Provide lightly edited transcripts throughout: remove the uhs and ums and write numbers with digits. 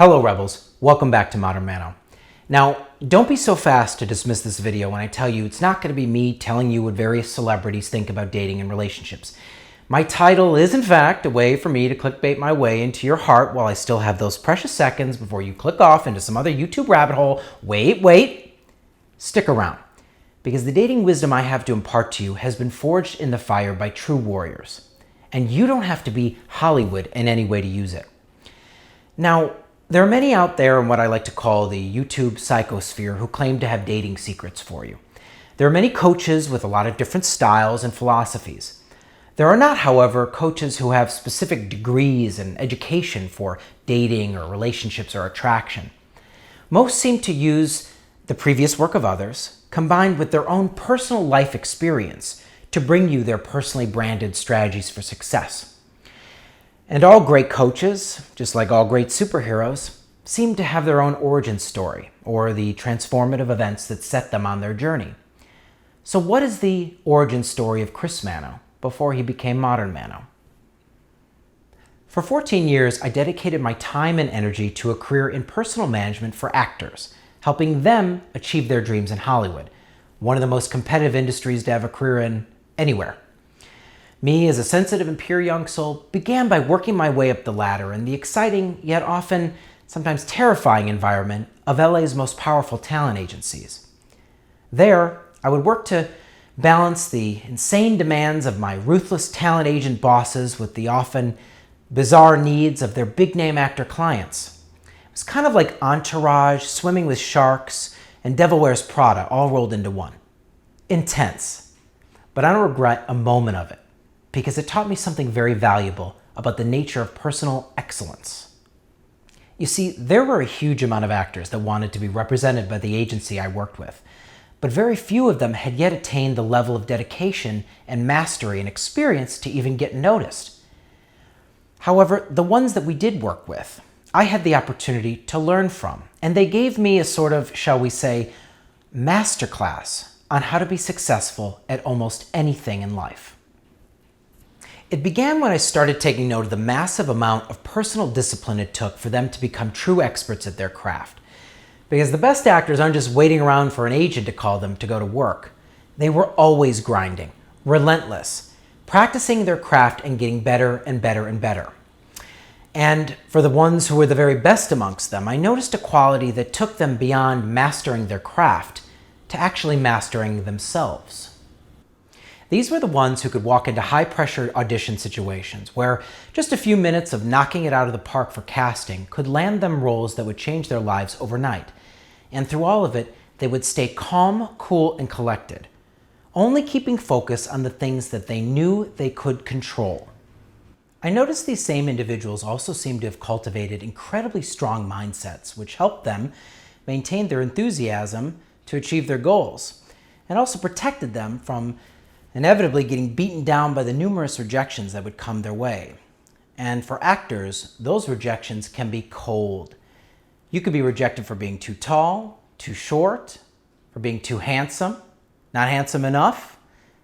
Hello Rebels, welcome back to Modern Mano. Now, don't be so fast to dismiss this video when I tell you it's not going to be me telling you what various celebrities think about dating and relationships. My title is in fact a way for me to clickbait my way into your heart while I still have those precious seconds before you click off into some other YouTube rabbit hole. Wait, stick around. Because the dating wisdom I have to impart to you has been forged in the fire by true warriors. And you don't have to be Hollywood in any way to use it. Now, there are many out there in what I like to call the YouTube psychosphere who claim to have dating secrets for you. There are many coaches with a lot of different styles and philosophies. There are not, however, coaches who have specific degrees and education for dating or relationships or attraction. Most seem to use the previous work of others, combined with their own personal life experience, to bring you their personally branded strategies for success. And all great coaches, just like all great superheroes, seem to have their own origin story or the transformative events that set them on their journey. So what is the origin story of Chris Mano before he became Modern Mano? For 14 years, I dedicated my time and energy to a career in personal management for actors, helping them achieve their dreams in Hollywood, one of the most competitive industries to have a career in anywhere. Me, as a sensitive and pure young soul, began by working my way up the ladder in the exciting, yet often sometimes terrifying environment of LA's most powerful talent agencies. There, I would work to balance the insane demands of my ruthless talent agent bosses with the often bizarre needs of their big-name actor clients. It was kind of like Entourage, Swimming with Sharks, and Devil Wears Prada all rolled into one. Intense. But I don't regret a moment of it, because it taught me something very valuable about the nature of personal excellence. You see, there were a huge amount of actors that wanted to be represented by the agency I worked with, but very few of them had yet attained the level of dedication and mastery and experience to even get noticed. However, the ones that we did work with, I had the opportunity to learn from, and they gave me a sort of, shall we say, masterclass on how to be successful at almost anything in life. It began when I started taking note of the massive amount of personal discipline it took for them to become true experts at their craft. Because the best actors aren't just waiting around for an agent to call them to go to work. They were always grinding, relentless, practicing their craft and getting better and better and better. And for the ones who were the very best amongst them, I noticed a quality that took them beyond mastering their craft to actually mastering themselves. These were the ones who could walk into high-pressure audition situations where just a few minutes of knocking it out of the park for casting could land them roles that would change their lives overnight. And through all of it, they would stay calm, cool, and collected, only keeping focus on the things that they knew they could control. I noticed these same individuals also seemed to have cultivated incredibly strong mindsets, which helped them maintain their enthusiasm to achieve their goals, and also protected them from inevitably getting beaten down by the numerous rejections that would come their way. And for actors, those rejections can be cold. You could be rejected for being too tall, too short, for being too handsome, not handsome enough.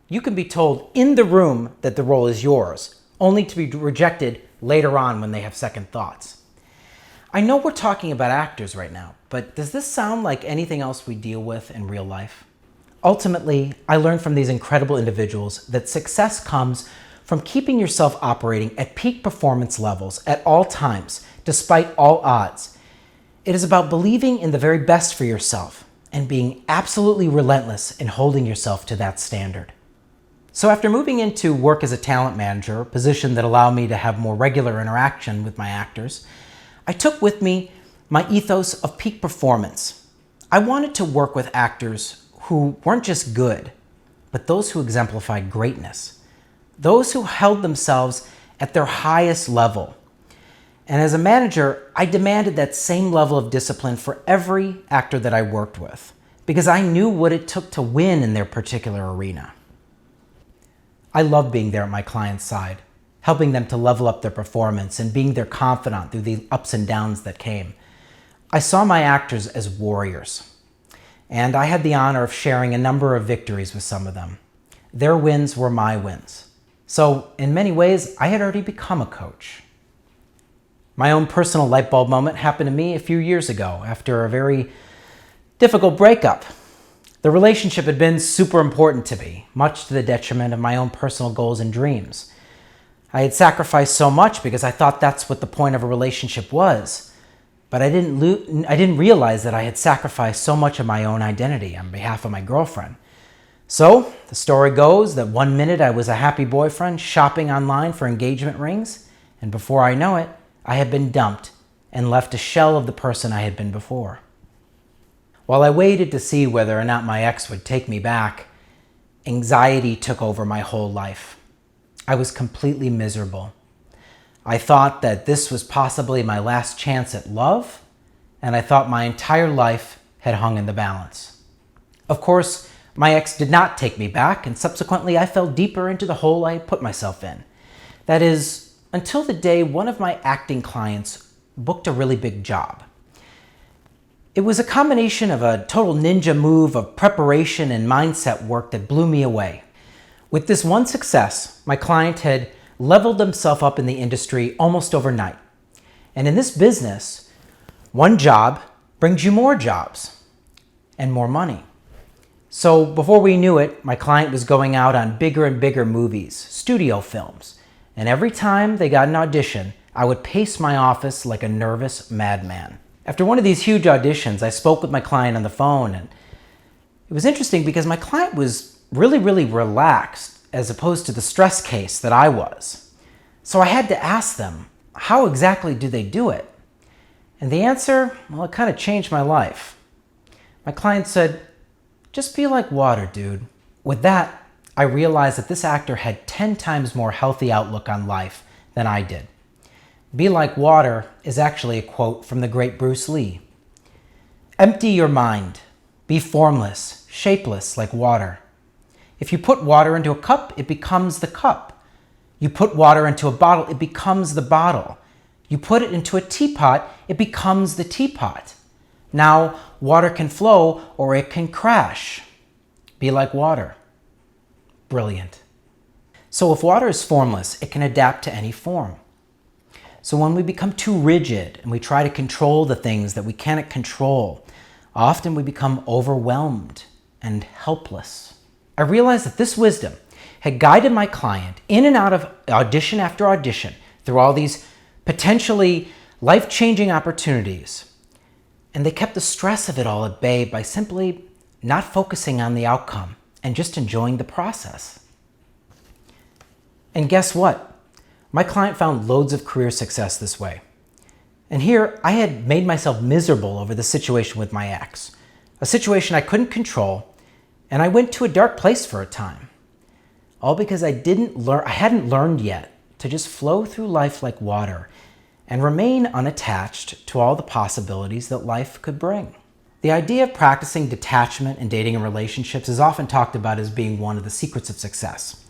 You can be told in the room that the role is yours, only to be rejected later on when they have second thoughts. I know we're talking about actors right now, but does this sound like anything else we deal with in real life? Ultimately, I learned from these incredible individuals that success comes from keeping yourself operating at peak performance levels at all times, despite all odds. It is about believing in the very best for yourself and being absolutely relentless in holding yourself to that standard. So after moving into work as a talent manager, a position that allowed me to have more regular interaction with my actors, I took with me my ethos of peak performance. I wanted to work with actors who weren't just good, but those who exemplified greatness, those who held themselves at their highest level. And as a manager, I demanded that same level of discipline for every actor that I worked with, because I knew what it took to win in their particular arena. I loved being there at my client's side, helping them to level up their performance and being their confidant through the ups and downs that came. I saw my actors as warriors. And I had the honor of sharing a number of victories with some of them. Their wins were my wins. So in many ways, I had already become a coach. My own personal light bulb moment happened to me a few years ago after a very difficult breakup. The relationship had been super important to me, much to the detriment of my own personal goals and dreams. I had sacrificed so much because I thought that's what the point of a relationship was. But I didn't realize that I had sacrificed so much of my own identity on behalf of my girlfriend. So, the story goes that one minute I was a happy boyfriend shopping online for engagement rings, and before I know it, I had been dumped and left a shell of the person I had been before. While I waited to see whether or not my ex would take me back, anxiety took over my whole life. I was completely miserable. I thought that this was possibly my last chance at love, and I thought my entire life had hung in the balance. Of course, my ex did not take me back, and subsequently I fell deeper into the hole I had put myself in. That is, until the day one of my acting clients booked a really big job. It was a combination of a total ninja move of preparation and mindset work that blew me away. With this one success, my client had leveled himself up in the industry almost overnight. And in this business, one job brings you more jobs and more money. So before we knew it, my client was going out on bigger and bigger movies, studio films. And every time they got an audition, I would pace my office like a nervous madman. After one of these huge auditions, I spoke with my client on the phone, and it was interesting because my client was really relaxed as opposed to the stress case that I was. So I had to ask them, how exactly do they do it? And the answer, well, it kind of changed my life. My client said, just be like water, dude. With that, I realized that this actor had 10 times more healthy outlook on life than I did. Be like water is actually a quote from the great Bruce Lee. Empty your mind. Be formless, shapeless like water. If you put water into a cup, it becomes the cup. You put water into a bottle, it becomes the bottle. You put it into a teapot, it becomes the teapot. Now, water can flow or it can crash. Be like water. Brilliant. So if water is formless, it can adapt to any form. So when we become too rigid and we try to control the things that we cannot control, often we become overwhelmed and helpless. I realized that this wisdom had guided my client in and out of audition after audition through all these potentially life-changing opportunities. And they kept the stress of it all at bay by simply not focusing on the outcome and just enjoying the process. And guess what? My client found loads of career success this way. And here, I had made myself miserable over the situation with my ex, a situation I couldn't control, and I went to a dark place for a time. All because I hadn't learned yet to just flow through life like water and remain unattached to all the possibilities that life could bring. The idea of practicing detachment in dating and relationships is often talked about as being one of the secrets of success.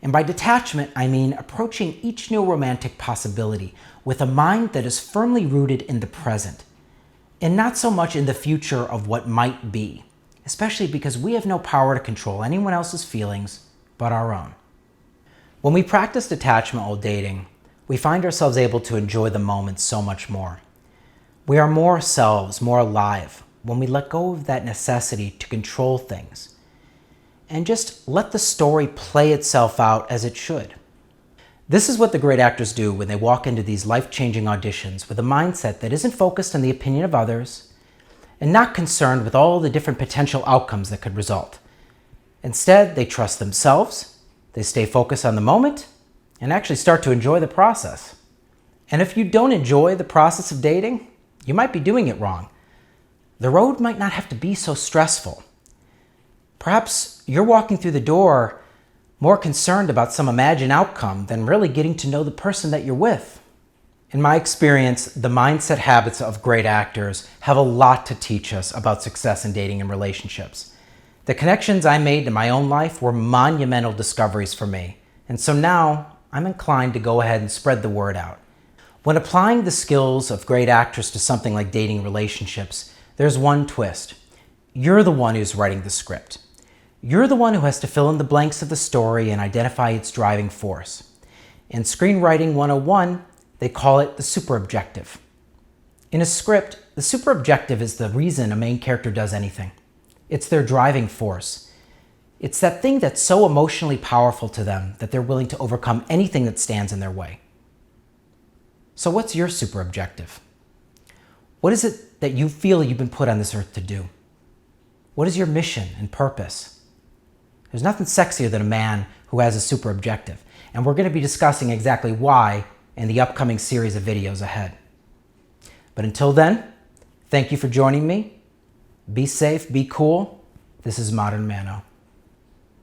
And by detachment, I mean approaching each new romantic possibility with a mind that is firmly rooted in the present and not so much in the future of what might be, especially because we have no power to control anyone else's feelings but our own. When we practice detachment while dating, we find ourselves able to enjoy the moment so much more. We are more ourselves, more alive, when we let go of that necessity to control things and just let the story play itself out as it should. This is what the great actors do when they walk into these life-changing auditions with a mindset that isn't focused on the opinion of others and not concerned with all the different potential outcomes that could result. Instead, they trust themselves, they stay focused on the moment, and actually start to enjoy the process. And if you don't enjoy the process of dating, you might be doing it wrong. The road might not have to be so stressful. Perhaps you're walking through the door more concerned about some imagined outcome than really getting to know the person that you're with. In my experience, the mindset habits of great actors have a lot to teach us about success in dating and relationships. The connections I made in my own life were monumental discoveries for me, and so now I'm inclined to go ahead and spread the word out. When applying the skills of great actors to something like dating relationships, there's one twist. You're the one who's writing the script. You're the one who has to fill in the blanks of the story and identify its driving force. In Screenwriting 101, They call it the super objective. In a script, the super objective is the reason a main character does anything. It's their driving force. It's that thing that's so emotionally powerful to them that they're willing to overcome anything that stands in their way. So what's your super objective? What is it that you feel you've been put on this earth to do? What is your mission and purpose? There's nothing sexier than a man who has a super objective, and we're going to be discussing exactly why in the upcoming series of videos ahead. But until then, thank you for joining me. Be safe, be cool. This is Modern Mano.